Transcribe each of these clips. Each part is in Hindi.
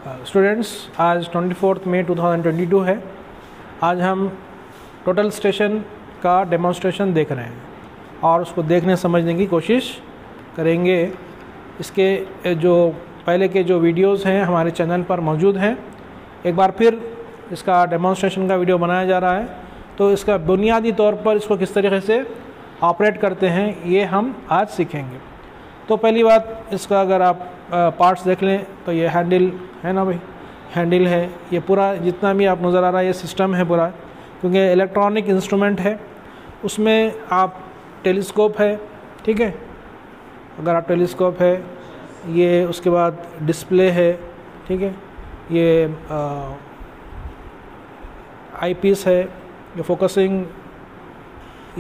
स्टूडेंट्स, आज 24 मई 2022 है। आज हम टोटल स्टेशन का डेमोन्स्ट्रेशन देख रहे हैं और उसको देखने समझने की कोशिश करेंगे। इसके जो पहले के जो वीडियोस हैं हमारे चैनल पर मौजूद हैं। एक बार फिर इसका डेमोन्स्ट्रेशन का वीडियो बनाया जा रहा है, तो इसका बुनियादी तौर पर इसको किस तरीके से ऑपरेट करते हैं ये हम आज सीखेंगे। तो पहली बात, इसका अगर आप पार्ट्स देख लें तो ये हैंडल है ना भाई, हैंडल है। ये पूरा जितना भी आप नज़र आ रहा है ये सिस्टम है पूरा, क्योंकि इलेक्ट्रॉनिक इंस्ट्रूमेंट है। उसमें आप टेलीस्कोप है, ठीक है, अगर आप टेलीस्कोप है, ये उसके बाद डिस्प्ले है, ठीक है, ये आईपीस है, ये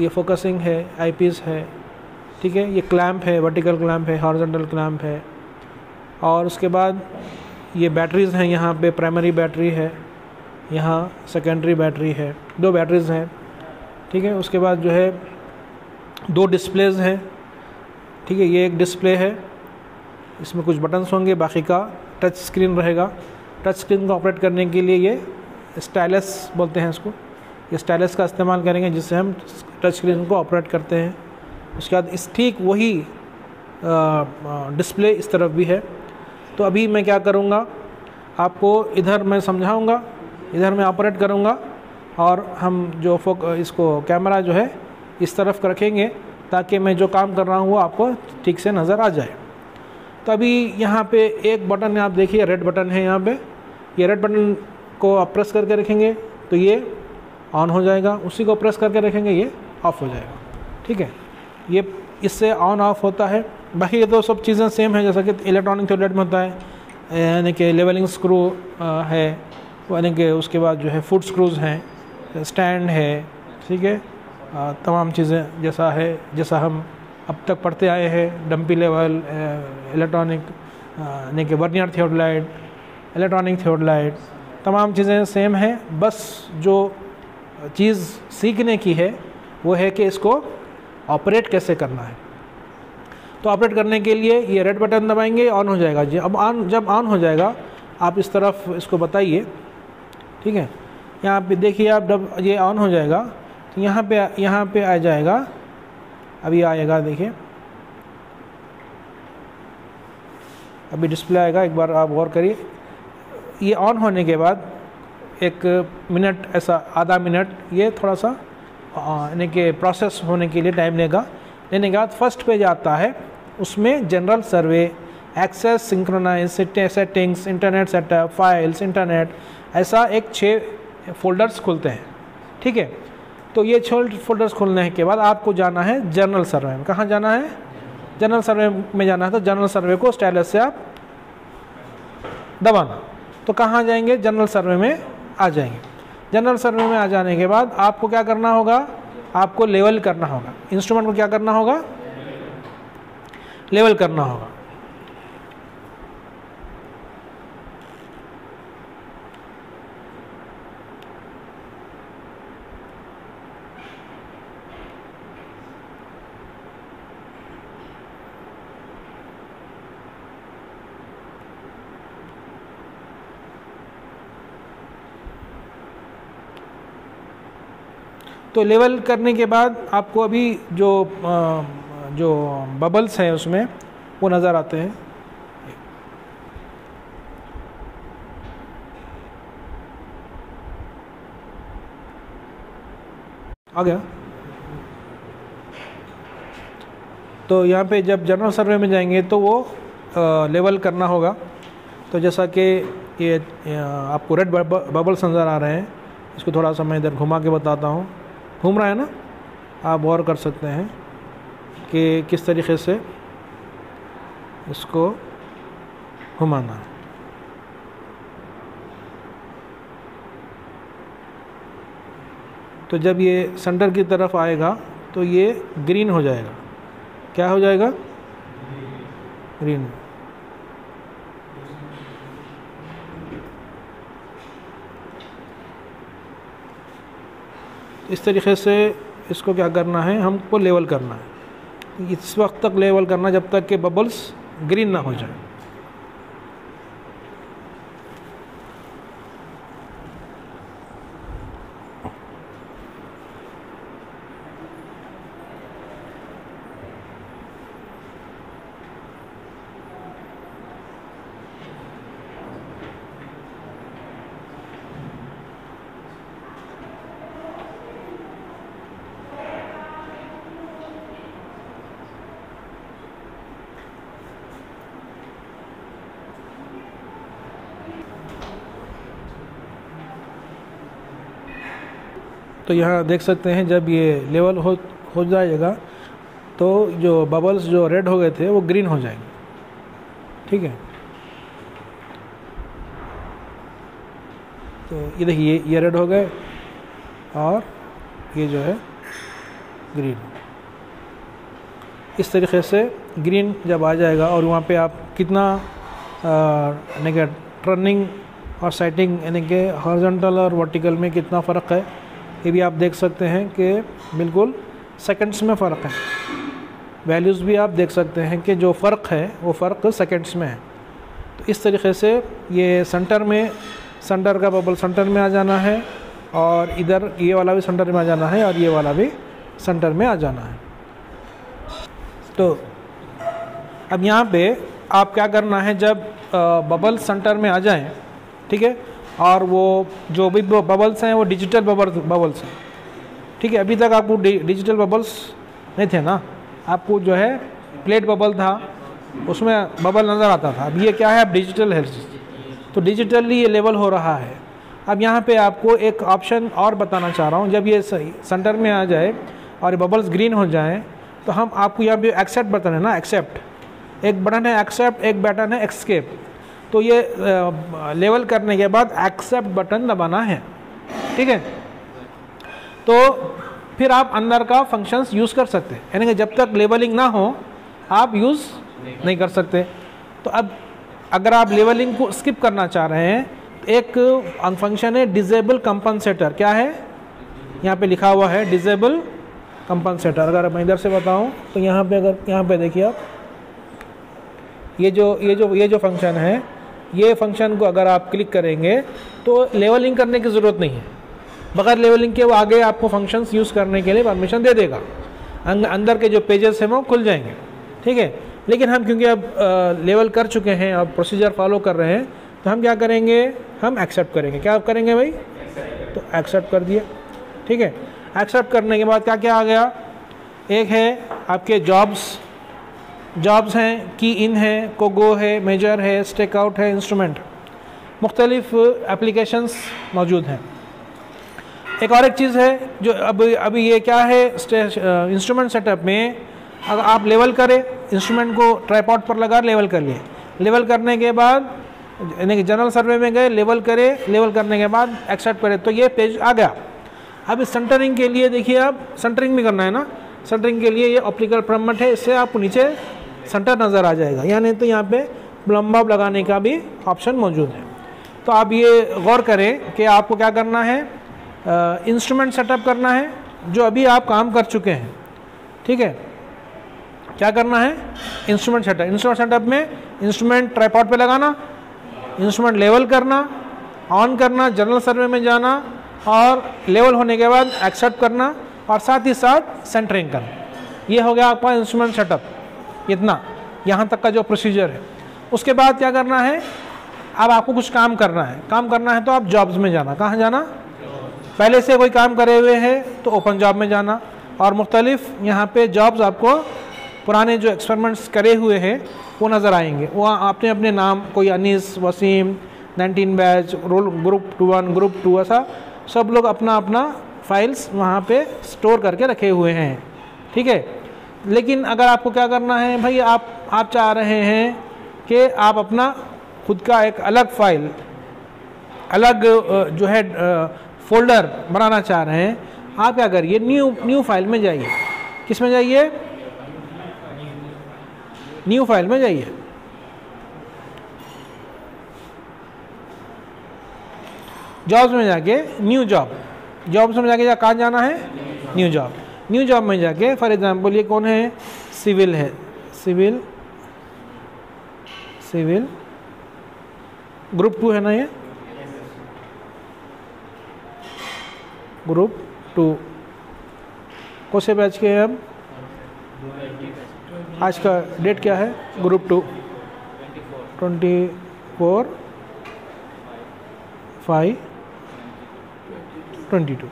फोकसिंग है, आईपीस है, ठीक है, ये क्लैंप है, वर्टिकल क्लैंप है, हॉरिजॉन्टल क्लैंप है। और उसके बाद ये बैटरीज़ हैं, यहाँ पे प्राइमरी बैटरी है, यहाँ सेकेंडरी बैटरी है, 2 बैटरीज़ हैं, ठीक है। उसके बाद जो है 2 डिस्प्लेज़ हैं, ठीक है, ये एक डिस्प्ले है, इसमें कुछ बटन्स होंगे, बाकी का टच स्क्रीन रहेगा। टच स्क्रीन को ऑपरेट करने के लिए ये स्टाइलस बोलते हैं इसको, ये स्टाइलस का इस्तेमाल करेंगे जिससे हम टच स्क्रीन को ऑपरेट करते हैं। उसके बाद इस ठीक वही डिस्प्ले इस तरफ भी है। तो अभी मैं क्या करूँगा, आपको इधर मैं समझाऊँगा, इधर मैं ऑपरेट करूँगा और हम जो इसको कैमरा जो है इस तरफ रखेंगे ताकि मैं जो काम कर रहा हूँ वो आपको ठीक से नज़र आ जाए। तो अभी यहाँ पे एक बटन आप देखिए, रेड बटन है यहाँ पे, ये रेड बटन को आप प्रेस करके रखेंगे तो ये ऑन हो जाएगा, उसी को प्रेस करके रखेंगे ये ऑफ़ हो जाएगा, ठीक है। ये इससे ऑन ऑफ होता है। बाकी ये तो सब चीज़ें सेम है जैसा कि इलेक्ट्रॉनिक थ्योरेट में होता है, यानी कि लेवलिंग स्क्रू है, यानी कि उसके बाद जो है फुट स्क्रूज़ हैं, स्टैंड है, ठीक है, तमाम चीज़ें जैसा है जैसा हम अब तक पढ़ते आए हैं। डंपी लेवल, इलेक्ट्रॉनिक यानी कि वर्नियर थियोडलाइट, इलेक्ट्रॉनिक थियोडलाइट, तमाम चीज़ें सेम हैं। बस जो चीज़ सीखने की है वो है कि इसको ऑपरेट कैसे करना है। तो ऑपरेट करने के लिए ये रेड बटन दबाएंगे, ऑन हो जाएगा जी। अब जब ऑन हो जाएगा आप इस तरफ इसको बताइए, ठीक है। यहाँ पे देखिए आप, जब ये ऑन हो जाएगा तो यहाँ पे आ जाएगा, अभी आएगा, देखिए अभी डिस्प्ले आएगा। एक बार आप गौर करिए, ये ऑन होने के बाद 1 मिनट, ऐसा आधा मिनट ये थोड़ा सा यानी कि प्रोसेस होने के लिए टाइम लेगा। लेने के बाद फर्स्ट पेज आता है, उसमें general survey, access, synchronize, settings, internet setup, files, internet, ऐसा एक 6 फोल्डर्स खुलते हैं, ठीक है। तो ये 6 फोल्डर्स खुलने के बाद आपको जाना है जनरल सर्वे में। कहाँ जाना है? जनरल सर्वे में जाना है। तो जनरल सर्वे को स्टाइलस से आप दबाना, तो कहाँ जाएंगे? जनरल सर्वे में आ जाएंगे। जनरल सर्वे में आ जाने के बाद आपको क्या करना होगा? आपको लेवल करना होगा, इंस्ट्रूमेंट को क्या करना होगा? लेवल करना होगा। तो लेवल करने के बाद आपको अभी जो बबल्स हैं उसमें वो नज़र आते हैं। आ गया? तो यहाँ पे जब जनरल सर्वे में जाएंगे तो वो लेवल करना होगा। तो जैसा कि ये आपको रेड बबल्स नज़र आ रहे हैं, इसको थोड़ा सा मैं इधर घुमा के बताता हूँ। घूम रहा है ना, आप गौर कर सकते हैं कि किस तरीके से इसको घुमाना है। तो जब ये सेंटर की तरफ आएगा तो ये ग्रीन हो जाएगा। क्या हो जाएगा? ग्रीन। इस तरीके से इसको क्या करना है, हमको लेवल करना है। इस वक्त तक लेवल करना जब तक कि बबल्स ग्रीन ना हो जाए। तो यहाँ देख सकते हैं जब ये लेवल हो जाएगा तो जो बबल्स जो रेड हो गए थे वो ग्रीन हो जाएंगे। ठीक है, तो ये देखिए ये रेड हो गए और ये जो है ग्रीन। इस तरीके से ग्रीन जब आ जाएगा और वहाँ पे आप कितना यानी कि टर्निंग और सेटिंग यानी कि हॉरिजॉन्टल और वर्टिकल में कितना फ़र्क है ये भी आप देख सकते हैं कि बिल्कुल सेकंड्स में फ़र्क है। वैल्यूज़ भी आप देख सकते हैं कि जो फ़र्क है वो फ़र्क सेकंड्स में है। तो इस तरीके से ये सेंटर का बबल सेंटर में आ जाना है और इधर ये वाला भी सेंटर में आ जाना है और ये वाला भी सेंटर में आ जाना है। तो अब यहाँ पे आप क्या करना है, जब बबल सेंटर में आ जाएं, ठीक है, और वो जो भी बबल्स हैं वो डिजिटल बबल्स हैं। ठीक है, अभी तक आपको डिजिटल बबल्स नहीं थे ना, आपको जो है प्लेट बबल था उसमें बबल नज़र आता था। अब ये क्या है, अब डिजिटल है, तो डिजिटली ये लेवल हो रहा है। अब यहाँ पे आपको एक ऑप्शन और बताना चाह रहा हूँ, जब ये सेंटर में आ जाए और बबल्स ग्रीन हो जाएं तो हम आपको यहाँ पे एक्सेप्ट बटन है ना, एक्सेप्ट एक बटन है, एक्सेप्ट एक बटन है एस्केप। तो ये लेवल करने के बाद एक्सेप्ट बटन दबाना है। ठीक है, तो फिर आप अंदर का फंक्शंस यूज़ कर सकते हैं, यानी कि जब तक लेवलिंग ना हो आप यूज़ नहीं कर सकते। तो अब अगर आप लेवलिंग को स्किप करना चाह रहे हैं तो एक फंक्शन है डिजेबल कंपनसेटर। क्या है, यहाँ पे लिखा हुआ है डिजेबल कंपनसेटर। अगर मैं इधर से बताऊँ तो यहाँ पे, अगर यहाँ पे देखिए आप, ये जो फंक्शन है, ये फंक्शन को अगर आप क्लिक करेंगे तो लेवलिंग करने की ज़रूरत नहीं है। बगैर लेवलिंग के वो आगे आपको फंक्शंस यूज़ करने के लिए परमिशन दे देगा। अंदर के जो पेजेस हैं वो खुल जाएंगे। ठीक है, लेकिन हम क्योंकि अब लेवल कर चुके हैं, अब प्रोसीजर फॉलो कर रहे हैं, तो हम क्या करेंगे, हम एक्सेप्ट करेंगे। क्या करेंगे भाई, तो एक्सेप्ट कर दिया। ठीक है, एक्सेप्ट करने के बाद क्या क्या आ गया, एक है आपके जॉब्स हैं, की इन है, कोगो है, मेजर है, स्टेक आउट है, इंस्ट्रूमेंट, मुख्तलिफ एप्लीकेशंस मौजूद हैं। एक और एक चीज़ है जो अभी ये क्या है, इंस्ट्रूमेंट सेटअप में अगर आप लेवल करें, इंस्ट्रूमेंट को ट्राइपॉड पर लगा लेवल कर लिए, लेवल करने के बाद यानी कि जनरल सर्वे में गए, लेवल करे, लेवल करने के बाद एक्सेप्ट करें, तो ये पेज आ गया। अब इस सेंटरिंग के लिए देखिए, आप सेंटरिंग भी करना है ना, सेंटरिंग के लिए ये ऑप्टिकल परमिट है, इससे आपको नीचे सेंटर नज़र आ जाएगा, या नहीं तो यहाँ पे लंबा लगाने का भी ऑप्शन मौजूद है। तो आप ये गौर करें कि आपको क्या करना है, इंस्ट्रूमेंट सेटअप करना है जो अभी आप काम कर चुके हैं। ठीक है, क्या करना है, इंस्ट्रूमेंट सेटअप में इंस्ट्रूमेंट ट्राइपॉड पे लगाना, इंस्ट्रूमेंट लेवल करना, ऑन करना, जनरल सर्वे में जाना और लेवल होने के बाद एक्सेप्ट करना और साथ ही साथ सेंटरिंग करना। ये हो गया आपका इंस्ट्रूमेंट सेटअप, इतना यहाँ तक का जो प्रोसीजर है। उसके बाद क्या करना है, अब आपको कुछ काम करना है तो आप जॉब्स में जाना। कहाँ जाना, पहले से कोई काम करे हुए है तो ओपन जॉब में जाना और मुख्तलिफ यहाँ पे जॉब्स आपको पुराने जो एक्सपेरिमेंट्स करे हुए हैं वो नज़र आएंगे। वो आपने अपने नाम, कोई Anees, Waseem, 19 batch, roll group 1, group 2, ऐसा सब लोग अपना अपना फाइल्स वहाँ पे स्टोर करके रखे हुए हैं। ठीक है, लेकिन अगर आपको क्या करना है भाई, आप चाह रहे हैं कि आप अपना खुद का एक अलग फाइल, अलग जो है फोल्डर बनाना चाह रहे हैं, आप क्या करिए, न्यू फाइल में जाइए। किस में जाइए, न्यू फाइल में जाइए। जॉब्स में जाके न्यू जॉब्स में जाके कहाँ जाना है, न्यू जॉब में जाके, फॉर एग्जांपल ये कौन है, सिविल है, सिविल ग्रुप 2 है ना, ये ग्रुप 2 कौन से बैच के हैं अब, आज का डेट क्या है, ग्रुप 2 24/5/22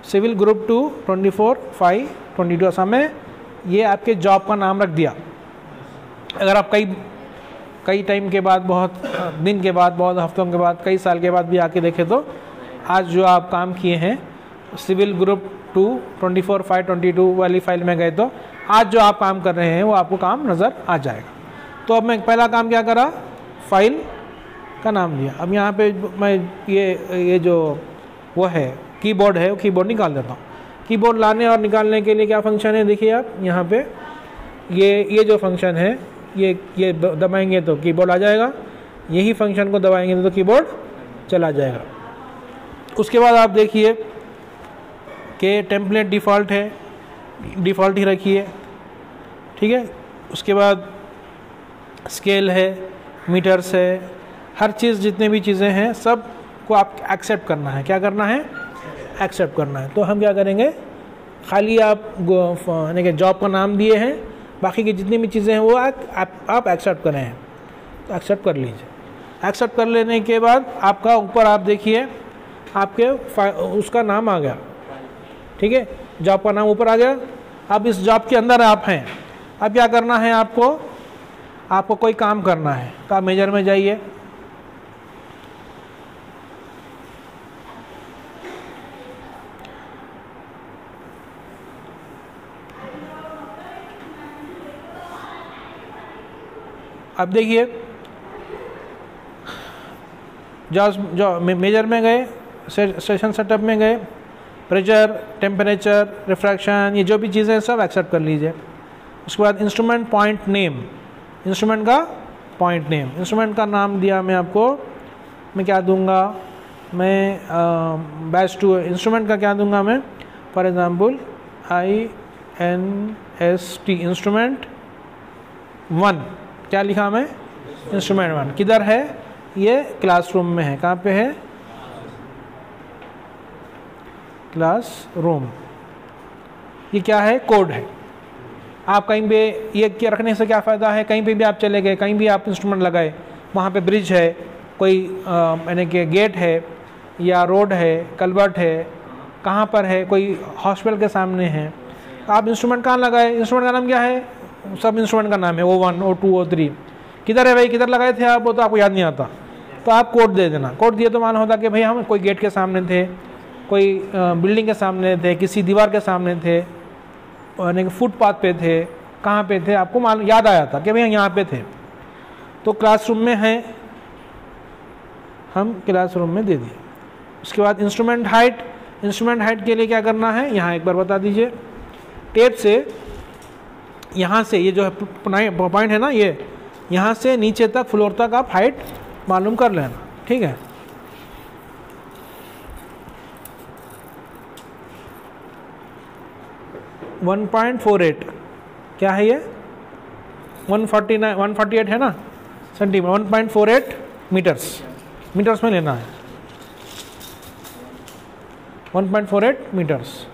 सिविल ग्रुप 2 24/5/22 ऐसा में ये आपके जॉब का नाम रख दिया। अगर आप कई टाइम के बाद, बहुत दिन के बाद, बहुत हफ्तों के बाद, कई साल के बाद भी आके देखें तो आज जो आप काम किए हैं सिविल ग्रुप 2 24/5/22 वाली फाइल में गए तो आज जो आप काम कर रहे हैं वो आपको काम नज़र आ जाएगा। तो अब मैं पहला काम क्या करा, फाइल का नाम लिया। अब यहाँ पे मैं ये जो वो है कीबोर्ड है वो कीबोर्ड निकाल देता हूँ। कीबोर्ड लाने और निकालने के लिए क्या फंक्शन है, देखिए आप यहाँ पे ये जो फंक्शन है ये दबाएंगे तो कीबोर्ड आ जाएगा, यही फंक्शन को दबाएंगे तो कीबोर्ड चला जाएगा। उसके बाद आप देखिए कि टेम्पलेट डिफ़ॉल्ट है, डिफ़ॉल्ट ही रखिए, ठीक है। उसके बाद स्केल है, मीटर्स है, हर चीज़ जितने भी चीज़ें हैं सब को आप एक्सेप्ट करना है। क्या करना है, एक्सेप्ट करना है। तो हम क्या करेंगे, खाली आप यानी कि जॉब का नाम दिए हैं, बाकी की जितनी भी चीज़ें हैं वो आप एक्सेप्ट करें हैं, तो एक्सेप्ट कर लीजिए। एक्सेप्ट कर लेने के बाद आपका ऊपर आप देखिए आपके उसका नाम आ गया, ठीक है, जॉब का नाम ऊपर आ गया। अब इस जॉब के अंदर आप हैं। अब क्या करना है, आपको कोई काम करना है तो आप मेजर में जाइए, अब देखिए जो मेजर में गए, सेशन सेटअप में गए, प्रेशर, टेम्परेचर, रिफ्रैक्शन, ये जो भी चीज़ें हैं सब एक्सेप्ट कर लीजिए। उसके बाद इंस्ट्रूमेंट पॉइंट नेम, इंस्ट्रूमेंट का पॉइंट नेम, इंस्ट्रूमेंट का नाम दिया मैं आपको, मैं क्या दूंगा, मैं बैच 2 इंस्ट्रूमेंट का क्या दूंगा मैं, फॉर एग्जांपल INST इंस्ट्रूमेंट 1, क्या लिखा मैं, इंस्ट्रूमेंट 1। किधर है, ये क्लासरूम में है। कहाँ पे है, क्लासरूम। ये क्या है, कोड है। आप कहीं पे ये क्या रखने से क्या फ़ायदा है, कहीं पे भी आप चले गए, कहीं भी आप इंस्ट्रूमेंट लगाए, वहाँ पे ब्रिज है, कोई यानी कि गेट है या रोड है, कल्वर्ट है, कहाँ पर है, कोई हॉस्पिटल के सामने है, तो आप इंस्ट्रूमेंट कहाँ लगाए, इंस्ट्रूमेंट का नाम क्या है, सब इंस्ट्रूमेंट का नाम है, O1 O2 O3। किधर है भाई, किधर लगाए थे आप, वो तो आपको याद नहीं आता, तो आप कोड दे देना। कोड दिए तो मालूम होता कि भाई हम कोई गेट के सामने थे, कोई बिल्डिंग के सामने थे, किसी दीवार के सामने थे, यानी कि फुटपाथ पे थे, कहाँ पे थे, आपको मालूम याद आया था कि भाई यहाँ पे थे। तो क्लासरूम में है, हम क्लासरूम में दे दिए। उसके बाद इंस्ट्रूमेंट हाइट, इंस्ट्रूमेंट हाइट के लिए क्या करना है, यहाँ एक बार बता दीजिए, टेप से यहाँ से ये जो है पॉइंट है ना, ये यहाँ से नीचे तक फ्लोर तक आप हाइट मालूम कर लेना, ठीक है। .48 क्या है ये, 148 है ना सेंटीमीटर, 1.48 मीटर्स, मीटर्स में लेना है, 1.48 मीटर्स।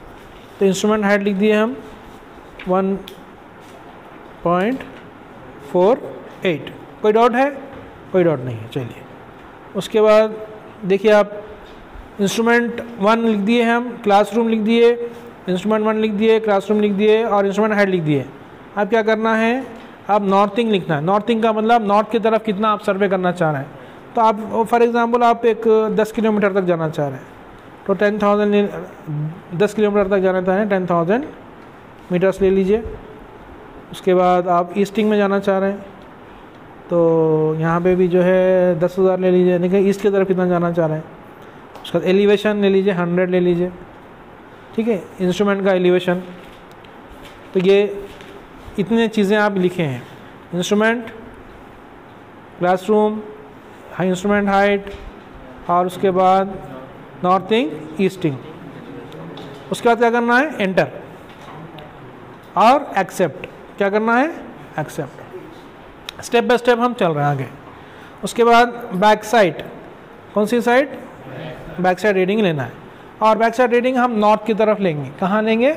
तो इंस्ट्रूमेंट हाइट लिख दिए हम 1.48। कोई डाउट है, कोई डाउट नहीं है, चलिए। उसके बाद देखिए आप इंस्ट्रूमेंट 1 लिख दिए हम, क्लासरूम लिख दिए, इंस्ट्रूमेंट 1 लिख दिए, क्लासरूम लिख दिए और इंस्ट्रूमेंट हाइट लिख दिए। अब क्या करना है, अब नॉर्थिंग लिखना है। नॉर्थिंग का मतलब नॉर्थ की तरफ कितना आप सर्वे करना चाह रहे हैं। तो आप फॉर एग्जांपल आप एक 10 किलोमीटर तक जाना चाह रहे हैं, तो 10 किलोमीटर तक जाना चाह रहे हैं, 10,000 मीटर्स ले लीजिए। उसके बाद आप ईस्टिंग में जाना चाह रहे हैं, तो यहाँ पे भी जो है 10,000 ले लीजिए, यानी कि ईस्ट की तरफ कितना जाना चाह रहे हैं। उसके बाद एलिवेशन ले लीजिए, 100 ले लीजिए, ठीक है, इंस्ट्रूमेंट का एलिवेशन। तो ये इतने चीज़ें आप लिखे हैं, इंस्ट्रूमेंट, क्लासरूम, इंस्ट्रूमेंट हाइट और उसके बाद नॉर्थिंग, ईस्टिंग। उसके बाद क्या करना है, एंटर और एक्सेप्ट। क्या करना है, एक्सेप्ट। स्टेप बाय स्टेप हम चल रहे हैं आगे। उसके बाद बैक साइड, कौन सी साइड, बैक साइड रीडिंग लेना है, और बैक साइड रीडिंग हम नॉर्थ की तरफ लेंगे। कहाँ लेंगे,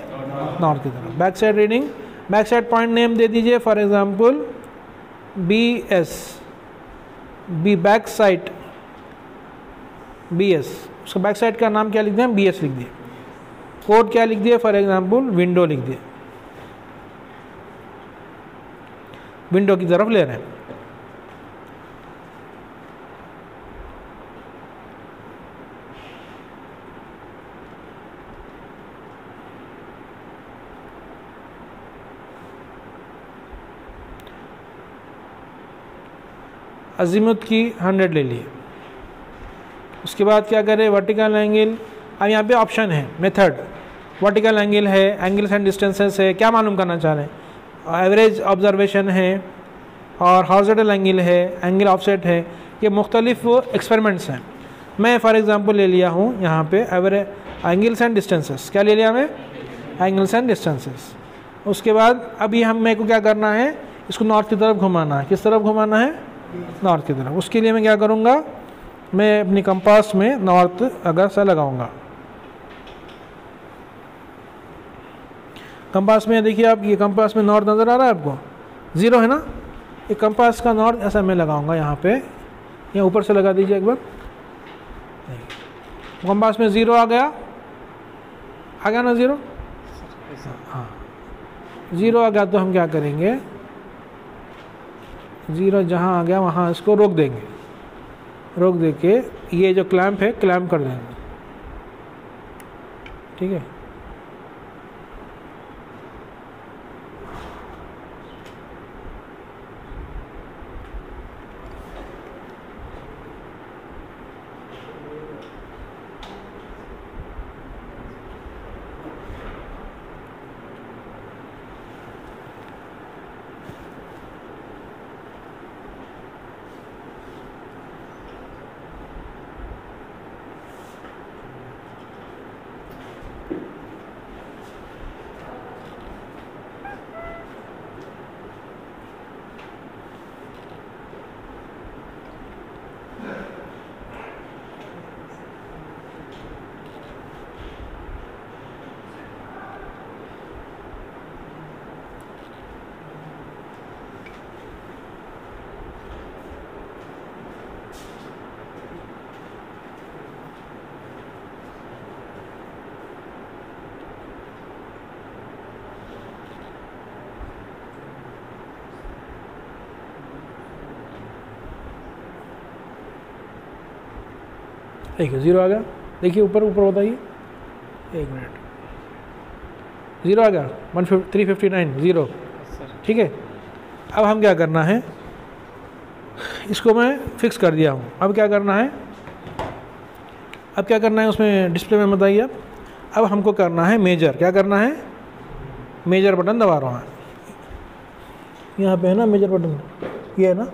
नॉर्थ की तरफ। Back side reading, back side point name दे दीजिए, for example BS, B back side BS। उसका बैक साइड का नाम क्या लिख दिया, BS लिख दिए। कोड क्या लिख दिए, फॉर एग्जांपल विंडो लिख दिए, विंडो की तरफ ले रहे हैं। अजीमुथ की 100 ले लिए। उसके बाद क्या करें, वर्टिकल एंगल। अब यहाँ पे ऑप्शन है मेथड, वर्टिकल एंगल है, एंगल्स एंड डिस्टेंसेस है, क्या मालूम करना चाह रहे हैं, एवरेज ऑब्जर्वेशन है और हॉरिजॉन्टल एंगल है, एंगल ऑफसेट है। ये मुख्तलिफ एक्सपेरिमेंट्स हैं। मैं फॉर एग्जांपल ले लिया हूँ यहाँ पे एवरेज एंगल्स एंड डिस्टेंसेस। क्या ले लिया मैं, एंगल्स एंड डिस्टेंसेस। उसके बाद अभी हम मेरे को क्या करना है, इसको नॉर्थ की तरफ घुमाना है। किस तरफ घुमाना है, नॉर्थ की तरफ। उसके लिए मैं क्या करूँगा, मैं अपनी कंपास में नॉर्थ अगर से लगाऊंगा। कंपास में देखिए आप, ये कंपास में नॉर्थ नज़र आ रहा है आपको, 0 है ना। ये कंपास का नॉर्थ ऐसा मैं लगाऊंगा यहाँ पे, यहाँ ऊपर से लगा दीजिए एक बार। कंपास में 0 आ गया ना 0, हाँ 0 आ गया। तो हम क्या करेंगे, 0 जहाँ आ गया वहाँ इसको रोक देंगे, रोक दे के ये जो क्लैंप है क्लैंप कर देंगे, ठीक है। ठीक है, 0 आ गया। देखिए ऊपर बताइए, 1 मिनट, 0 आ गया, 359 0, ठीक है। अब हम क्या करना है, इसको मैं फिक्स कर दिया हूँ। अब क्या करना है, अब क्या करना है उसमें डिस्प्ले में बताइए आप। अब हमको करना है मेजर। क्या करना है, मेजर बटन दबा रहा हूँ, यहाँ पे है ना मेजर बटन, ये है ना।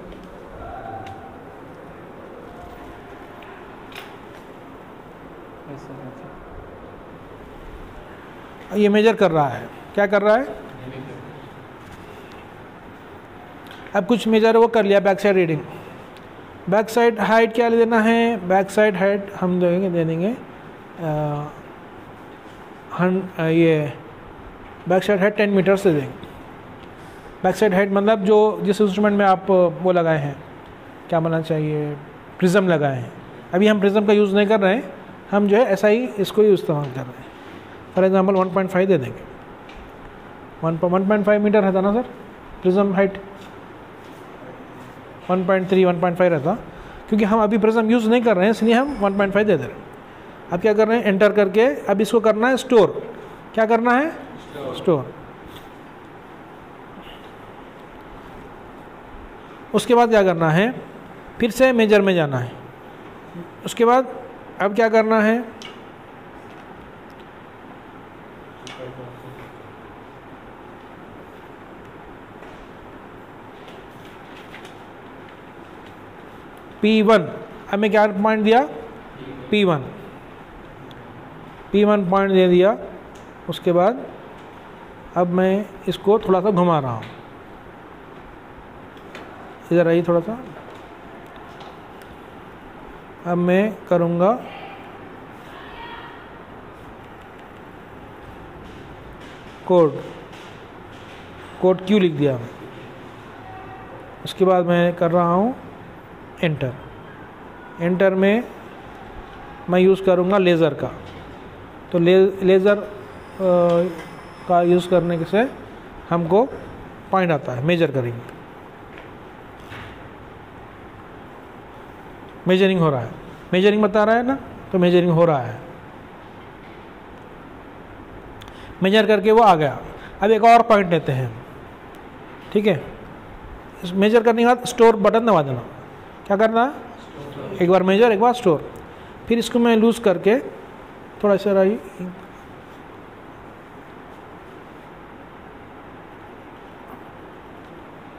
ये मेजर कर रहा है, क्या कर रहा है, अब कुछ मेजर वो कर लिया। Back side reading, back side height क्या ले देना है, बैक साइड हाइट हम दे देंगे ये बैक साइड हाइट 10 मीटर से देंगे। बैक साइड हाइट मतलब जो जिस इंस्ट्रूमेंट में आप वो लगाए हैं, क्या बनना चाहिए, प्रिज्म लगाए हैं। अभी हम प्रिज्म का यूज़ नहीं कर रहे हैं, हम जो है ऐसा ही इसको ही इस्तेमाल कर रहे हैं। फॉर एग्जांपल 1.5 दे देंगे। 1.5 मीटर रहता ना सर प्रिज्म हाइट, 1.3 1.5 रहता, क्योंकि हम अभी प्रिज्म यूज़ नहीं कर रहे हैं इसलिए हम 1.5 दे दे रहे हैं। अब क्या कर रहे हैं, एंटर करके अब इसको करना है स्टोर। क्या करना है, स्टोर। उसके बाद क्या करना है, फिर से मेजर में जाना है। उसके बाद अब क्या करना है, P1। अब मैं क्या पॉइंट दिया, P1 पॉइंट दे दिया। उसके बाद अब मैं इसको थोड़ा सा घुमा रहा हूँ, इधर आइए थोड़ा सा। अब मैं करूँगा कोड Q लिख दिया। उसके बाद मैं कर रहा हूँ एंटर में मैं यूज़ करूँगा लेज़र का। तो लेज़र का यूज़ करने से हमको पॉइंट आता है, मेजर करेंगे। मेजरिंग हो रहा है, मेजरिंग बता रहा है ना, तो मेजरिंग हो रहा है। मेजर करके वो आ गया। अब एक और पॉइंट लेते हैं, ठीक है। इस मेजर करने के बाद स्टोर बटन दबा देना। क्या करना है, एक बार मेजर एक बार स्टोर। फिर इसको मैं लूज करके थोड़ा सा रही,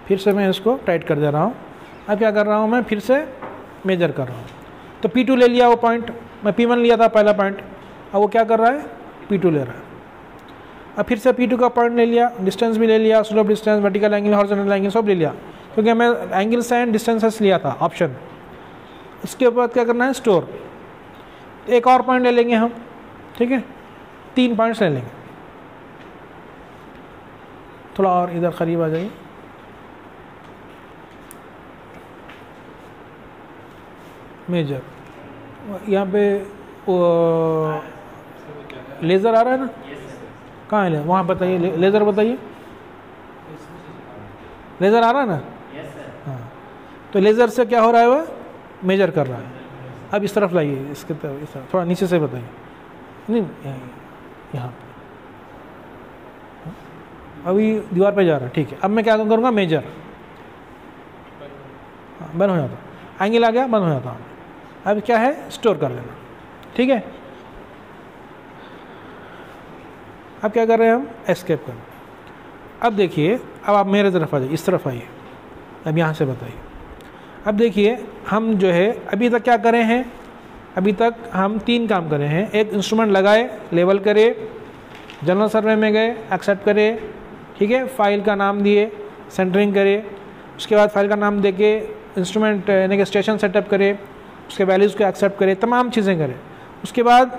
फिर से मैं इसको टाइट कर दे रहा हूँ। अब क्या कर रहा हूँ, मैं फिर से मेजर कर रहा हूँ। तो P2 ले लिया वो पॉइंट, मैं P1 लिया था पहला पॉइंट, अब वो क्या कर रहा है, P2 ले रहा है। अब फिर से P2 का पॉइंट ले लिया, डिस्टेंस भी ले लिया, slope distance, vertical angle, horizontal angle सब ले लिया, क्योंकि मैं एंगल्स एंड डिस्टेंसेस लिया था ऑप्शन। उसके बाद क्या करना है, स्टोर। एक और पॉइंट ले लेंगे हम, ठीक है, 3 पॉइंट्स ले लेंगे। थोड़ा और इधर करीब आ जाइए। मेजर, यहाँ पे लेज़र आ रहा है ना, कहाँ है वहाँ बताइए, लेज़र बताइए, लेज़र आ रहा है ना, हाँ। तो लेज़र से क्या हो रहा है, वह मेजर कर रहा है। अब इस तरफ लाइए, इसके तरफ, इस तरफ थोड़ा नीचे से बताइए, नहीं यहाँ अभी दीवार पे जा रहा है, ठीक है। अब मैं क्या करूँगा, मेजर, बंद हो जाता, एंगल आ गया, बंद हो जाता। अब क्या है, स्टोर कर देना, ठीक है। अब क्या कर रहे हैं हम, एस्केप कर। अब देखिए, अब आप मेरे तरफ आ जाइए, इस तरफ आइए, अब यहाँ से बताइए। अब देखिए, हम जो है अभी तक क्या करे हैं, अभी तक हम 3 काम करे हैं। एक, इंस्ट्रूमेंट लगाए, लेवल करे, जनरल सर्वे में गए, एक्सेप्ट करे, ठीक है, फाइल का नाम दिए, सेंटरिंग करे, उसके बाद फाइल का नाम दे के इंस्ट्रूमेंट यानी कि स्टेशन सेटअप करे, उसके वैल्यूज़ को एक्सेप्ट करे, तमाम चीज़ें करें। उसके बाद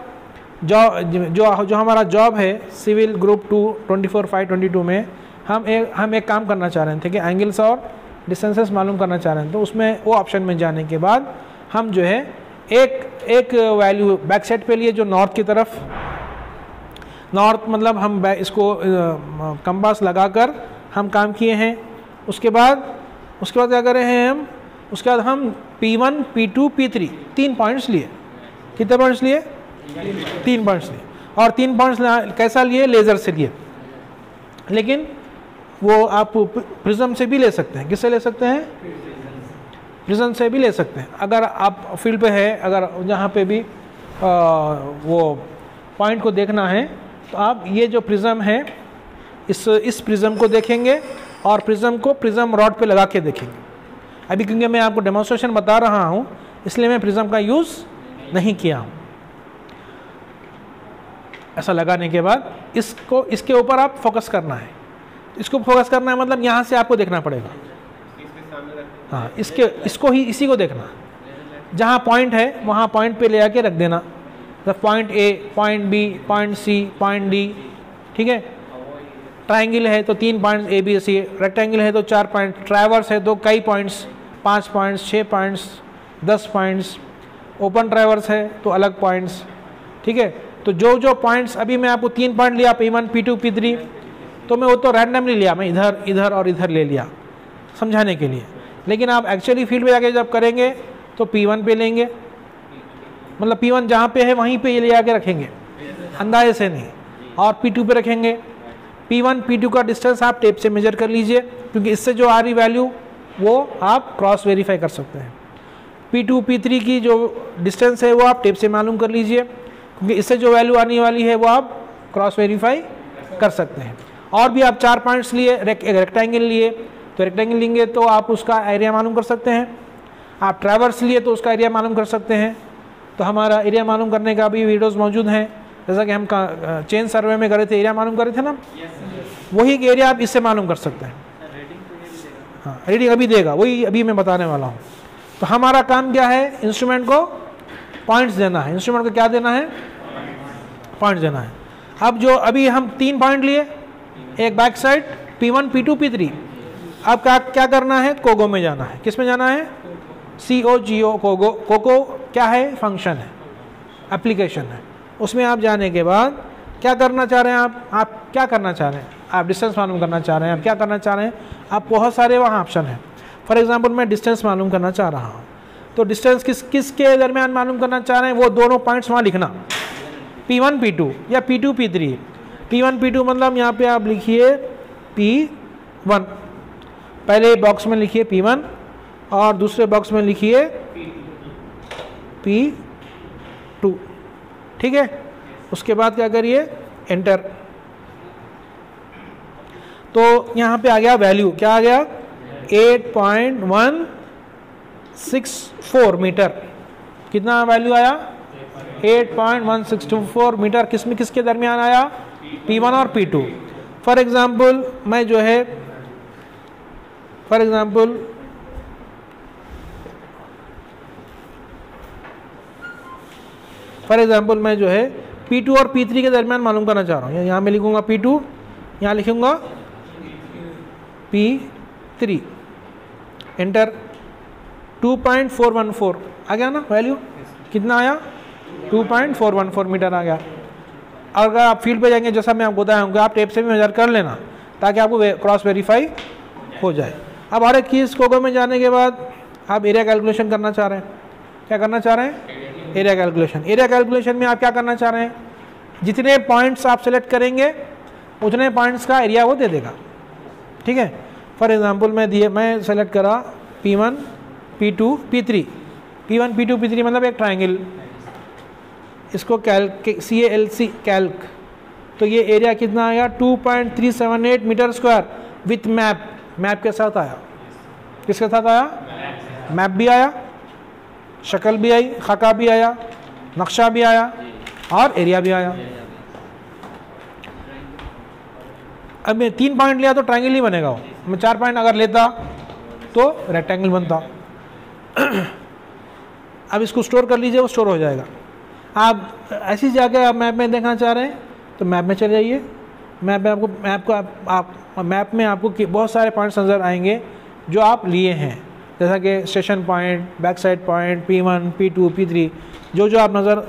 जो हमारा जॉब है सिविल ग्रुप 2 24/5/22 में हम एक काम करना चाह रहे थे कि एंगल्स और डिस्टेंसेस मालूम करना चाह रहे थे। तो उसमें वो ऑप्शन में जाने के बाद हम जो है एक वैल्यू बैक साइड पे लिए, जो नॉर्थ की तरफ, नॉर्थ मतलब हम इसको कंपास लगाकर हम काम किए हैं। उसके बाद क्या कर रहे हैं हम, उसके बाद हम P1 P2 P3 3 पॉइंट्स लिए। कितने पॉइंट्स लिए, 3 पॉइंट्स लिए। और 3 पॉइंट्स कैसा लिए, लेज़र से लिए। लेकिन वो आप प्रिज्म से भी ले सकते हैं। किससे ले सकते हैं, प्रिज्म से भी ले सकते हैं। अगर आप फील्ड पे है, अगर जहाँ पे भी वो पॉइंट को देखना है, तो आप ये जो प्रिज्म है इस प्रिज्म को देखेंगे और प्रिज्म को प्रिज्म रॉड पे लगा के देखेंगे। अभी क्योंकि मैं आपको डेमोन्स्ट्रेशन बता रहा हूँ, इसलिए मैं प्रिज्म का यूज़ नहीं किया हूँ। ऐसा लगाने के बाद इसके ऊपर आप फोकस करना है। इसको फोकस करना है मतलब यहाँ से आपको देखना पड़ेगा, हाँ, इसी को देखना। जहाँ पॉइंट है वहाँ पॉइंट पे ले आके रख देना, मतलब point A, point B, point C, point D, ठीक है। ट्राइंगल है तो 3 points A B C, rectangle है तो 4 पॉइंट, ट्राइवर्स है तो कई points, 5 points, 6 points, 10 points, open traverse है तो अलग पॉइंट्स, ठीक है। तो जो पॉइंट्स अभी मैं आपको 3 पॉइंट लिया, P1 P2 P3, तो मैं वो तो रैंडमली लिया, मैं इधर और इधर ले लिया समझाने के लिए। लेकिन आप एक्चुअली फील्ड पे जाके जब करेंगे तो P1 पे लेंगे, मतलब P1 जहाँ पे है वहीं पे ये ले आके रखेंगे, अंदाजे से नहीं, और P2 पे रखेंगे। P1 P2 का डिस्टेंस आप टेप से मेजर कर लीजिए, क्योंकि इससे जो आ रही वैल्यू वो आप क्रॉस वेरीफाई कर सकते हैं। P2 P3 की जो डिस्टेंस है वो आप टेप से मालूम कर लीजिए, क्योंकि इससे जो वैल्यू आने वाली है वो आप क्रॉस वेरीफाई कर सकते हैं। और भी आप 4 पॉइंट्स लिए, एक रेक्टेंगल लिए तो रेक्टेंगल लेंगे तो आप उसका एरिया मालूम कर सकते हैं। आप ट्रैवर्स लिए तो उसका एरिया मालूम कर सकते हैं। तो हमारा एरिया मालूम करने का भी वीडियोस मौजूद हैं, जैसा कि हम चेन सर्वे में करे थे, एरिया मालूम करे थे ना, वही एरिया आप इससे मालूम कर सकते हैं। हाँ, रीडिंग अभी देगा, वही अभी मैं बताने वाला हूँ। तो हमारा काम क्या है, इंस्ट्रूमेंट को पॉइंट्स देना है। इंस्ट्रूमेंट को क्या देना है, पॉइंट्स देना है। अब जो अभी हम 3 पॉइंट लिए, एक back side P1 P2 P3, अब क्या करना है, कोगो में जाना है। किस में जाना है, COGO, कोगो। कोगो क्या है, फंक्शन है, एप्लीकेशन है। उसमें आप जाने के बाद क्या करना चाह रहे हैं, आप क्या करना चाह रहे हैं, आप डिस्टेंस मालूम करना चाह रहे हैं, आप क्या करना चाह रहे हैं, आप बहुत सारे वहाँ ऑप्शन है। फॉर एग्जांपल मैं डिस्टेंस मालूम करना चाह रहा हूँ, तो डिस्टेंस किसके दरमियान मालूम करना चाह रहे हैं, वो दोनों पॉइंट्स वहाँ लिखना, P1 P2 या P2 P3। P1 P2 मतलब यहाँ पे आप लिखिए P1, पहले बॉक्स में लिखिए P1, और दूसरे बॉक्स में लिखिए P2, ठीक है। उसके बाद क्या करिए, एंटर। तो यहाँ पे आ गया वैल्यू, क्या आ गया 8.164 मीटर। कितना वैल्यू आया 8.164 मीटर। किसमें किसके दरमियान आया, P1 और P2। फॉर एग्जाम्पल मैं जो है मैं जो है P2 और P3 के दरमियान मालूम करना चाह रहा हूँ। यहाँ मैं लिखूंगा P2, यहाँ लिखूंगा P3, एंटर। 2.414 आ गया ना वैल्यू, कितना आया 2.414 मीटर आ गया। अगर आप फील्ड पे जाएंगे, जैसा मैं आपको बताया, आप टेप से भी मेजर कर लेना ताकि आपको क्रॉस वेरीफाई हो जाए। अब हर एक चीज़ कोको में जाने के बाद आप एरिया कैलकुलेशन करना चाह रहे हैं। क्या करना चाह रहे हैं, एरिया कैलकुलेशन। एरिया कैलकुलेशन में आप क्या करना चाह रहे हैं, जितने पॉइंट्स आप सेलेक्ट करेंगे उतने पॉइंट्स का एरिया वो दे देगा, ठीक है। फॉर एग्जांपल मैं सेलेक्ट करा P1 P2 P3, P1 P2 P3 मतलब एक ट्राइंगल, इसको CALC कैल्क। तो ये एरिया कितना आया 2.378 मीटर स्क्वायर विथ मैप के साथ आया। किसके साथ आया, मैप भी आया, शक्ल भी आई, खाका भी आया, नक्शा भी आया और एरिया भी आया। अब मैं 3 पॉइंट लिया तो ट्रायंगल ही बनेगा वो। मैं 4 पॉइंट अगर लेता तो रेक्टेंगल बनता। अब इसको स्टोर कर लीजिए, वो स्टोर हो जाएगा। आप ऐसी जगह आप मैप में देखना चाह रहे हैं तो मैप में चले जाइए। मैप में आपको बहुत सारे पॉइंट्स नज़र आएंगे जो आप लिए हैं, जैसा कि station point, back side point, P1 P2 P3, जो आप नज़र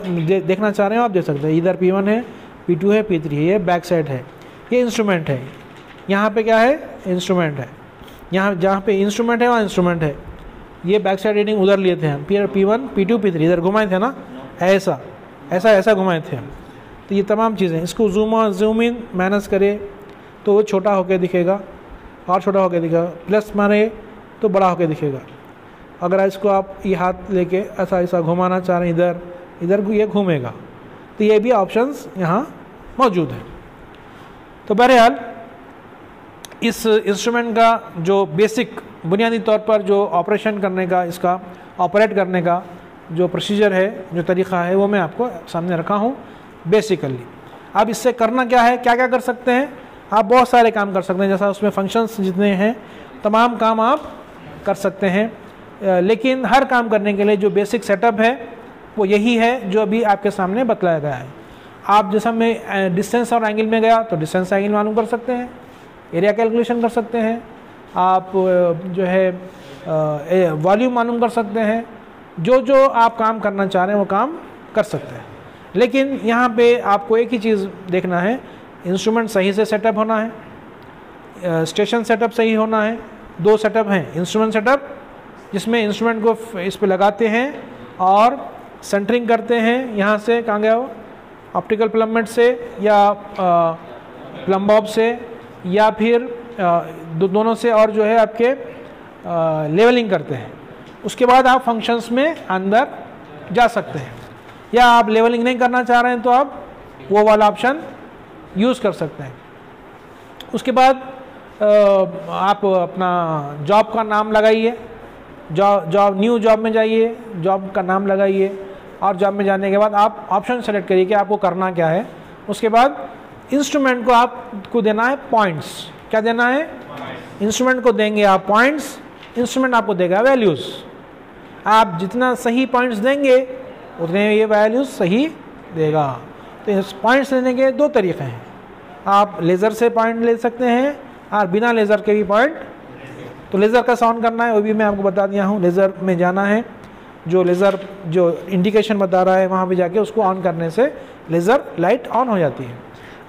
देखना चाह रहे हो आप देख सकते हैं। इधर P1 है, P2 है, P3 है, ये बैक साइड है, ये इंस्ट्रूमेंट है। यहाँ पे क्या है, इंस्ट्रूमेंट है। यहाँ जहाँ पे इंस्ट्रूमेंट है वहाँ इंस्ट्रूमेंट है। ये बैक साइड रीडिंग उधर लिए थे हम, P1 P2 P3 इधर घुमाए थे ना, ऐसा घुमाए थे हम। तो ये तमाम चीज़ें, इसको जूम इन माइनस करे तो वो छोटा होकर दिखेगा और छोटा होकर दिखेगा, प्लस मारे तो बड़ा होकर दिखेगा। अगर इसको आप ये हाथ लेके ऐसा घुमाना चाह रहे हैं इधर ये घूमेगा। तो ये भी ऑप्शंस यहाँ मौजूद है। तो बहरहाल इस इंस्ट्रूमेंट का जो बेसिक बुनियादी तौर पर जो ऑपरेशन करने का, इसका ऑपरेट करने का जो प्रोसीजर है, जो तरीक़ा है, वो मैं आपको सामने रखा हूँ बेसिकली। अब इससे करना क्या है, क्या क्या कर सकते हैं आप, बहुत सारे काम कर सकते हैं। जैसा उसमें फंक्शंस जितने हैं तमाम काम आप कर सकते हैं, लेकिन हर काम करने के लिए जो बेसिक सेटअप है वो यही है जो अभी आपके सामने बतलाया गया है। आप जैसा मैं डिस्टेंस और एंगल में गया तो डिस्टेंस एंगल मालूम कर सकते हैं, एरिया कैलकुलेशन कर सकते हैं, आप जो है वॉल्यूम मालूम कर सकते हैं। जो आप काम करना चाह रहे हैं वो काम कर सकते हैं। लेकिन यहाँ पे आपको एक ही चीज़ देखना है, इंस्ट्रूमेंट सही से सेटअप होना है, स्टेशन सेटअप सही होना है। 2 सेटअप हैं, इंस्ट्रूमेंट सेटअप जिसमें इंस्ट्रूमेंट को इस पे लगाते हैं और सेंटरिंग करते हैं। यहाँ से कहाँ गया वो, ऑप्टिकल प्लम्बमेट से या प्लम बॉब से या फिर दोनों से, और जो है आपके लेवलिंग करते हैं। उसके बाद आप फंक्शंस में अंदर जा सकते हैं, या आप लेवलिंग नहीं करना चाह रहे हैं तो आप वो वाला ऑप्शन यूज़ कर सकते हैं। उसके बाद आप अपना जॉब का नाम लगाइए, न्यू जॉब में जाइए, जॉब का नाम लगाइए और जॉब में जाने के बाद आप ऑप्शन सेलेक्ट करिए कि आपको करना क्या है। उसके बाद इंस्ट्रूमेंट को आपको देना है पॉइंट्स। क्या देना है, इंस्ट्रूमेंट को देंगे आप पॉइंट्स, इंस्ट्रूमेंट आपको देगा वैल्यूज़। आप जितना सही पॉइंट्स देंगे उतने ये वैल्यूज़ सही देगा। तो इस पॉइंट्स लेने के 2 तरीक़े हैं, आप लेज़र से पॉइंट ले सकते हैं और बिना लेज़र के भी पॉइंट। तो लेज़र का ऑन करना है वो भी मैं आपको बता दिया हूँ। लेज़र में जाना है, जो लेज़र जो इंडिकेशन बता रहा है वहाँ पे जाके उसको ऑन करने से लेज़र लाइट ऑन हो जाती है।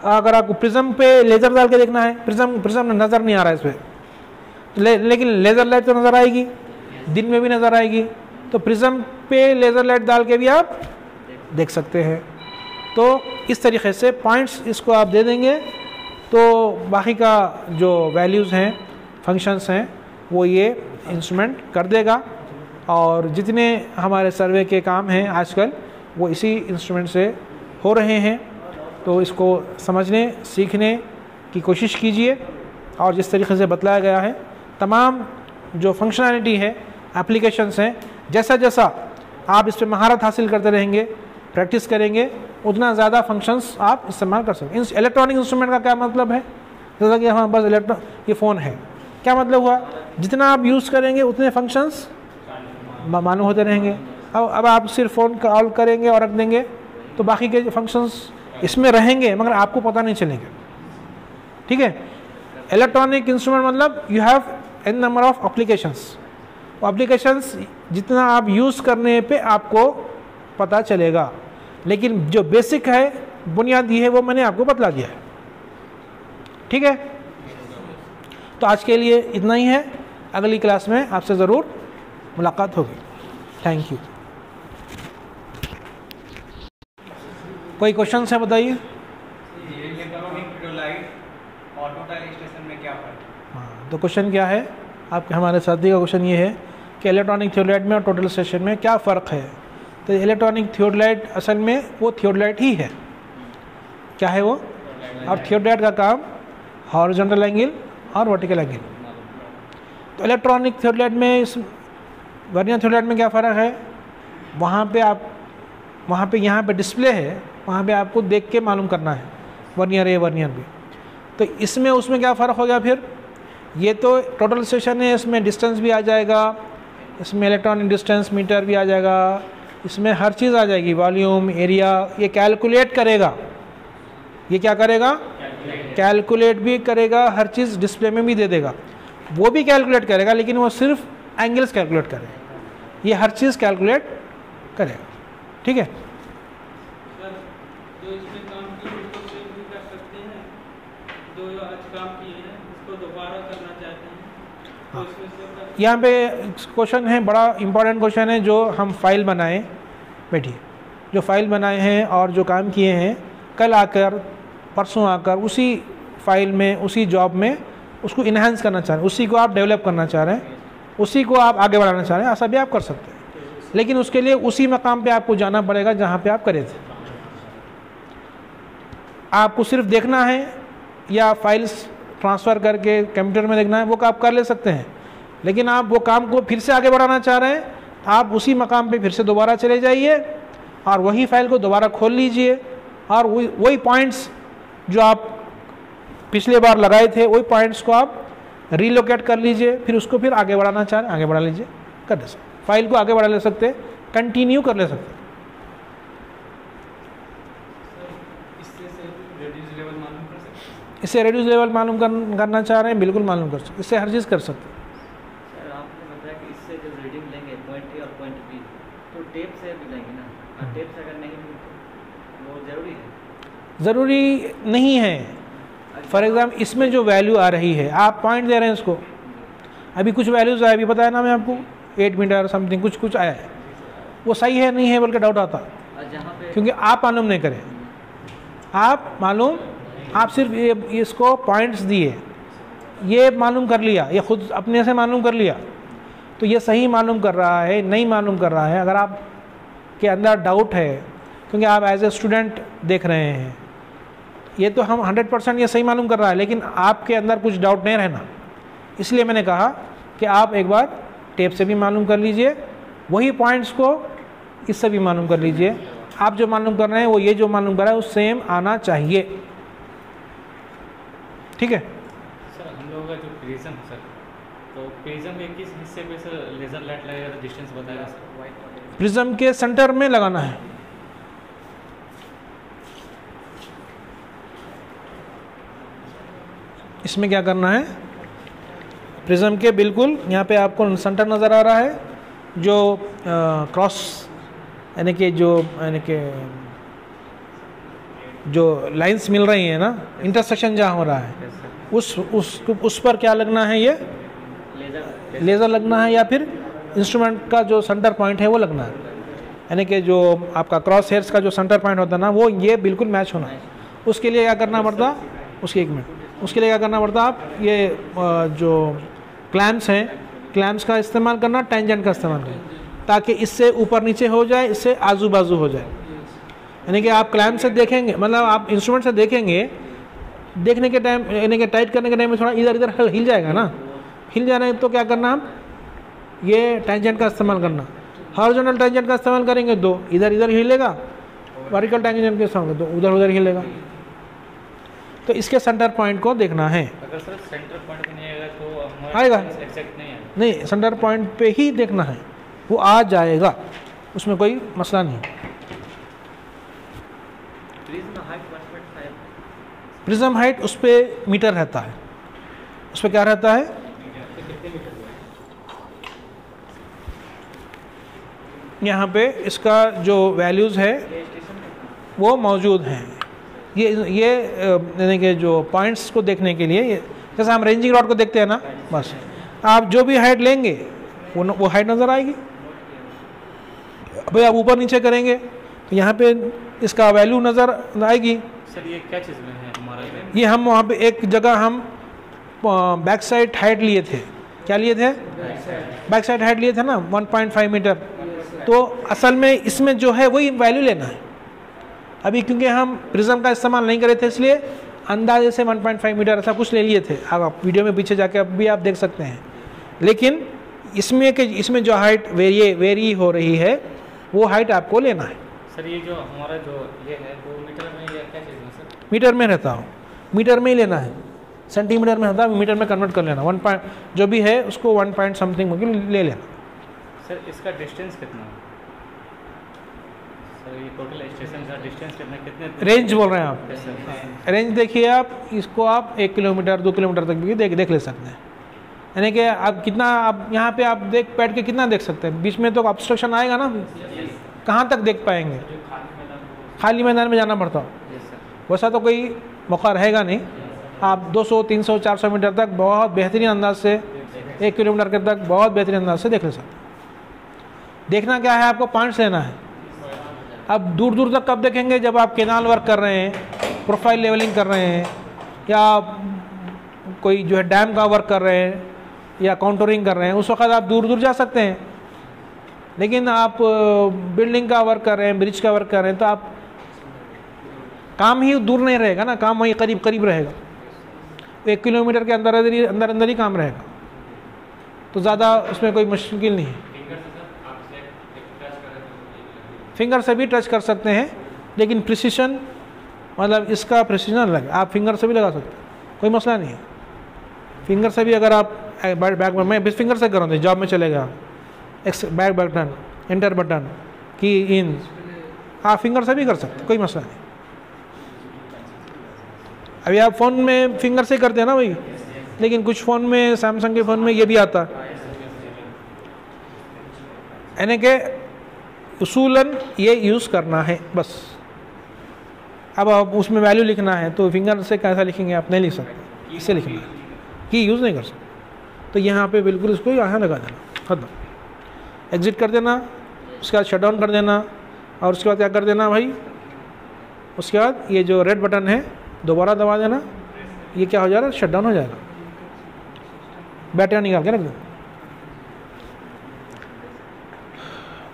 अगर आपको प्रिज्म पे लेज़र डाल के देखना है, प्रिज्म नज़र नहीं आ रहा है इस पर, लेकिन लेज़र लाइट तो नज़र आएगी, दिन में भी नज़र आएगी। तो प्रिज्म पे लेज़र लाइट डाल के भी आप देख सकते हैं। तो इस तरीक़े से पॉइंट्स इसको आप दे देंगे तो बाकी का जो वैल्यूज़ हैं, फंक्शंस हैं, वो ये इंस्ट्रूमेंट कर देगा। और जितने हमारे सर्वे के काम हैं आजकल वो इसी इंस्ट्रूमेंट से हो रहे हैं। तो इसको समझने सीखने की कोशिश कीजिए और जिस तरीके से बतलाया गया है तमाम जो फंक्शनैलिटी है, एप्लीकेशंस हैं, जैसा जैसा आप इस पर महारत हासिल करते रहेंगे, प्रैक्टिस करेंगे, उतना ज़्यादा फंक्शंस आप इस्तेमाल कर सकते हैं। इलेक्ट्रॉनिक इंस्ट्रूमेंट का क्या मतलब है? जैसा कि हाँ बस ये फ़ोन है, क्या मतलब हुआ? जितना आप यूज़ करेंगे उतने फंक्शंस मालूम होते रहेंगे। अब आप सिर्फ फ़ोन कॉल करेंगे और रख देंगे तो बाकी के फंक्शंस इसमें रहेंगे मगर आपको पता नहीं चलेंगे। ठीक है, इलेक्ट्रॉनिक इंस्ट्रूमेंट मतलब you have an number of applications. Applications जितना आप यूज़ करने पे आपको पता चलेगा, लेकिन जो बेसिक है, बुनियादी है, वो मैंने आपको बतला दिया है। ठीक है, तो आज के लिए इतना ही है। अगली क्लास में आपसे ज़रूर मुलाकात होगी। Thank you. कोई क्वेश्चन है बताइए। हाँ, तो क्वेश्चन क्या है आपके? हमारे साथी का क्वेश्चन ये है कि इलेक्ट्रॉनिक थियोडलाइट में और टोटल स्टेशन में क्या फ़र्क है? तो इलेक्ट्रॉनिक थियोडलाइट असल में वो थियोडलाइट ही है। क्या है वो? और थियोडलाइट का काम हॉरिजॉन्टल एंगल और वर्टिकल एंगल। तो इलेक्ट्रॉनिक थियोडलाइट में इस वर्नियर थियोडलाइट में क्या फ़र्क है? वहाँ पे यहाँ पे डिस्प्ले है, वहाँ पे आपको देख के मालूम करना है वर्नियर ए वर्नियर बी। तो इसमें उसमें क्या फ़र्क हो गया फिर? ये तो टोटल स्टेशन है, इसमें डिस्टेंस भी आ जाएगा, इसमें इलेक्ट्रॉनिक डिस्टेंस मीटर भी आ जाएगा, इसमें हर चीज़ आ जाएगी, वॉल्यूम, एरिया, ये कैलकुलेट करेगा। ये क्या करेगा? कैलकुलेट भी करेगा, हर चीज़ डिस्प्ले में भी दे देगा। वो भी कैलकुलेट करेगा लेकिन वो सिर्फ एंगल्स कैलकुलेट करेगा, ये हर चीज़ कैलकुलेट करेगा। ठीक है, जो इसमें काम किए उसको सेव भी कर सकते हैं, जो आज काम किए हैं उसको दोबारा करना चाहते हैं तो इसमें सेव कर। यहाँ पे क्वेश्चन है, बड़ा इंपॉर्टेंट क्वेश्चन है, जो हम फाइल बनाए, बैठिए, जो फाइल बनाए हैं और जो काम किए हैं, कल आकर परसों आकर उसी फाइल में, उसी जॉब में उसको इन्हांस करना चाह रहे हैं, उसी को आप डेवलप करना चाह रहे हैं, उसी को आप आगे बढ़ाना चाह रहे हैं, ऐसा भी आप कर सकते हैं। लेकिन उसके लिए उसी मकाम पे आपको जाना पड़ेगा जहाँ पे आप करे थे। आपको सिर्फ देखना है या फाइल्स ट्रांसफ़र करके कंप्यूटर में देखना है, वो आप कर ले सकते हैं। लेकिन आप वो काम को फिर से आगे बढ़ाना चाह रहे हैं, आप उसी मकाम पे फिर से दोबारा चले जाइए और वही फाइल को दोबारा खोल लीजिए और वही पॉइंट्स जो आप पिछले बार लगाए थे, वही पॉइंट्स को आप रीलोकेट कर लीजिए, फिर उसको फिर आगे बढ़ाना चाह रहे हैं, आगे बढ़ा लीजिए, कर ले सकते, फाइल को आगे बढ़ा ले सकते, कंटिन्यू कर ले सकते। इससे रेड्यूस लेवल मालूम करना चाह रहे हैं, बिल्कुल मालूम कर सकते, इससे हर चीज़ कर सकते। सर आपने बताया कि इससे जब रीडिंग लेंगे पॉइंट ए और पॉइंट बी तो टेप से भी लेंगे ना, और टेप से अगर नहीं तो वो ज़रूरी है? ज़रूरी नहीं है। फॉर एग्जाम्पल इसमें जो वैल्यू आ रही है, आप पॉइंट दे रहे हैं इसको, अभी कुछ वैल्यूज़ आए, अभी बताया ना मैं आपको 8 मीटर समथिंग कुछ आया है, वो सही है नहीं है बल्कि डाउट आता, क्योंकि आप मालूम नहीं करें, आप सिर्फ ये इसको पॉइंट्स दिए, ये मालूम कर लिया, ये खुद अपने से मालूम कर लिया, तो ये सही मालूम कर रहा है नहीं मालूम कर रहा है। अगर आप के अंदर डाउट है, क्योंकि आप एज ए स्टूडेंट देख रहे हैं, ये तो हम 100% ये सही मालूम कर रहा है, लेकिन आपके अंदर कुछ डाउट नहीं रहना, इसलिए मैंने कहा कि आप एक बार टेप से भी मालूम कर लीजिए, वही पॉइंट्स को इससे भी मालूम कर लीजिए। आप जो मालूम कर रहे हैं वो ये जो मालूम कर रहा है वो सेम आना चाहिए। ठीक है सर, हम लोगों का जो प्रिज्म है सर, तो प्रिज्म में किस हिस्से पे सर लेज़र लाइट लगेगा तो डिस्टेंस बताएगा सर? प्रिज्म के सेंटर में लगाना है। इसमें क्या करना है, प्रिज्म के बिल्कुल यहाँ पे आपको सेंटर नज़र आ रहा है, जो क्रॉस यानी कि जो लाइंस मिल रही हैं ना, इंटरसेक्शन जहाँ हो रहा है, उस पर क्या लगना है, ये लेज़र लगना है, या फिर इंस्ट्रूमेंट का जो सेंटर पॉइंट है वो लगना है, यानी कि जो आपका क्रॉस हेयर्स का जो सेंटर पॉइंट होता है ना, वो ये बिल्कुल मैच होना है। उसके लिए क्या करना पड़ता, उसके लिए क्या करना पड़ता, आप ये जो क्लैम्प्स हैं, क्लैम्प्स का इस्तेमाल करना, टेंजेंट का इस्तेमाल करना, ताकि इससे ऊपर नीचे हो जाए, इससे आजू बाजू हो जाए। यानी कि आप क्लैम्प से देखेंगे, मतलब आप इंस्ट्रूमेंट से देखेंगे, देखने के टाइम यानी कि टाइट करने के टाइम में थोड़ा इधर इधर हिल जाएगा ना, हिल जाना है तो क्या करना, हम ये टेंजेंट का इस्तेमाल करना। हॉरिजॉन्टल टेंजेंट का इस्तेमाल करेंगे तो इधर इधर हिलेगा, वर्टिकल टेंजेंट के इस्तेमाल तो उधर उधर हिलेगा। तो इसके सेंटर पॉइंट को देखना है। अगर सर सेंटर पॉइंट नहीं आएगा तो आएगा एग्जैक्ट नहीं आएगा। नहीं, सेंटर पॉइंट पे ही देखना है, वो आ जाएगा, उसमें कोई मसला नहीं। प्रिज्म हाइट उस पर मीटर रहता है, उस पर क्या रहता है, यहाँ पे इसका जो वैल्यूज़ है वो मौजूद हैं। ये यानी कि जो पॉइंट्स को देखने के लिए, जैसे हम रेंजिंग रॉड को देखते हैं ना, बस आप जो भी हाइट लेंगे वो हाइट नज़र आएगी। भाई आप ऊपर नीचे करेंगे तो यहाँ पे इसका वैल्यू नज़र आएगी। सर ये क्या चीज़ में है हमारा? ये हम वहाँ पे एक जगह हम बैक साइड हाइट लिए थे, क्या लिए थे, बैक साइड हाइट लिए थे ना 1.5 मीटर। तो असल में इसमें जो है वही वैल्यू लेना है। अभी क्योंकि हम प्रिज्म का इस्तेमाल नहीं करे थे, इसलिए अंदाजे से 1.5 मीटर ऐसा कुछ ले लिए थे। आप वीडियो में पीछे जाके अब भी आप देख सकते हैं। लेकिन इसमें जो हाइट वेरी हो रही है, वो हाइट आपको लेना है। सर ये जो हमारा जो ये है वो मीटर में या क्या चीज़ में सर? मीटर में रहता हो, मीटर में ही लेना है, सेंटीमीटर में रहता है, मीटर में कन्वर्ट कर लेना। 1 पॉइंट जो भी है उसको 1 पॉइंट समथिंग ले लेना। सर इसका डिस्टेंस कितना है? सर ये टोटल स्टेशन का डिस्टेंस कितने रेंज बोल रहे हैं आप? रेंज देखिए आप, इसको आप 1 किलोमीटर 2 किलोमीटर तक भी देख ले सकते हैं। यानी कि आप कितना, आप यहाँ पे आप बैठ के कितना देख सकते हैं, बीच में तो ऑब्स्ट्रक्शन आएगा ना, कहाँ तक देख पाएंगे, खाली मैदान में जाना पड़ता हो, वैसा तो कोई मौका रहेगा नहीं। आप 200 300 400 मीटर तक बहुत बेहतरीन अंदाज से, 1 किलोमीटर के तक बहुत बेहतरीन अंदाज से देख ले सकते हैं। देखना क्या है, आपको पॉइंट्स लेना है। अब दूर दूर तक कब देखेंगे, जब आप केनाल वर्क कर रहे हैं, प्रोफाइल लेवलिंग कर रहे हैं, या कोई जो है डैम का वर्क कर रहे हैं, या काउंटरिंग कर रहे हैं, उस वक्त आप दूर दूर जा सकते हैं। लेकिन आप बिल्डिंग का वर्क कर रहे हैं, ब्रिज का वर्क कर रहे हैं, तो आप काम ही दूर नहीं रहेगा ना, काम वहीं करीब करीब रहेगा। 1 किलोमीटर के अंदर अंदर ही काम रहेगा, तो ज़्यादा उसमें कोई मुश्किल नहीं है। फिंगर से भी टच कर सकते हैं, लेकिन प्रिसीशन, मतलब इसका प्रिसीजन अलग है। आप फिंगर से भी लगा सकते हैं, कोई मसला नहीं है। फिंगर से भी अगर आप बैक, मैं फिंगर से करूँ तो जॉब में चलेगा, बैक बटन, एंटर बटन, की इन, आप फिंगर से भी कर सकते हैं, कोई मसला नहीं। अभी आप फ़ोन में फिंगर से करते हैं ना भाई, लेकिन कुछ फ़ोन में, सैमसंग के फ़ोन में ये भी आता है। यानी कि उसूलन ये यूज़ करना है बस। अब आप उसमें वैल्यू लिखना है तो फिंगर से कैसा लिखेंगे, आप नहीं लिख सकते, इससे लिखना है, की यूज़ नहीं कर सकते। तो यहाँ पे बिल्कुल इसको यहाँ लगा देना, खत्म। एग्ज़िट कर देना, उसके बाद शट डाउन कर देना, और उसके बाद क्या कर देना भाई, उसके बाद ये जो रेड बटन है दोबारा दबा देना, ये क्या हो जाएगा, शट डाउन हो जाएगा, बैटरी निकाल के रख देना।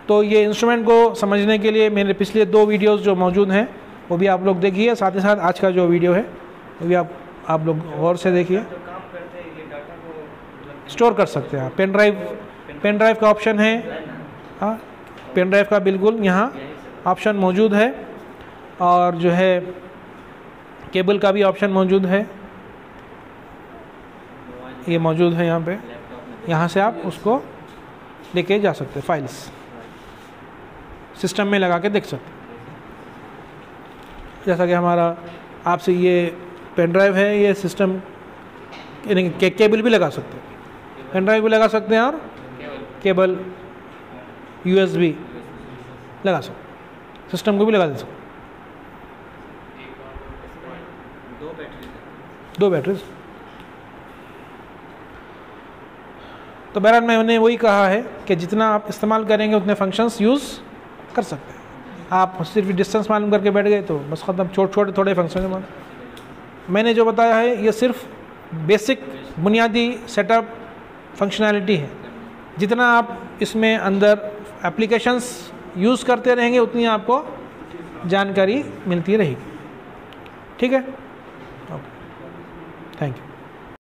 तो ये इंस्ट्रूमेंट को समझने के लिए मेरे पिछले 2 वीडियोस जो मौजूद हैं वो भी आप लोग देखिए, साथ ही साथ आज का जो वीडियो है वो भी आप लोग गौर से देखिए। स्टोर कर सकते हैं आप, पेन ड्राइव का ऑप्शन है, हाँ पेन ड्राइव का बिल्कुल यहाँ ऑप्शन मौजूद है, और जो है केबल का भी ऑप्शन मौजूद है, ये मौजूद है यहाँ पे। यहाँ से आप उसको लेके जा सकते हैं, फाइल्स सिस्टम में लगा के देख सकते हैं। जैसा कि हमारा आपसे ये पेन ड्राइव है, ये सिस्टम यानी केबल भी लगा सकते हैं, पेन ड्राइव भी लगा सकते हैं, और केबल USB लगा सकते हैं, सिस्टम को भी लगा दे सकते हैं। 2 बैटरीज। तो बहरहाल मैंने वही कहा है कि जितना आप इस्तेमाल करेंगे उतने फंक्शंस यूज़ कर सकते हैं। आप सिर्फ डिस्टेंस मालूम करके बैठ गए तो बस ख़त्म, छोटे थोड़े फंक्शन। मैंने जो बताया है ये सिर्फ बेसिक बुनियादी सेटअप फंक्शनैलिटी है। जितना आप इसमें अंदर एप्लीकेशंस यूज़ करते रहेंगे उतनी आपको जानकारी मिलती रहेगी। ठीक है, ओके, थैंक यू।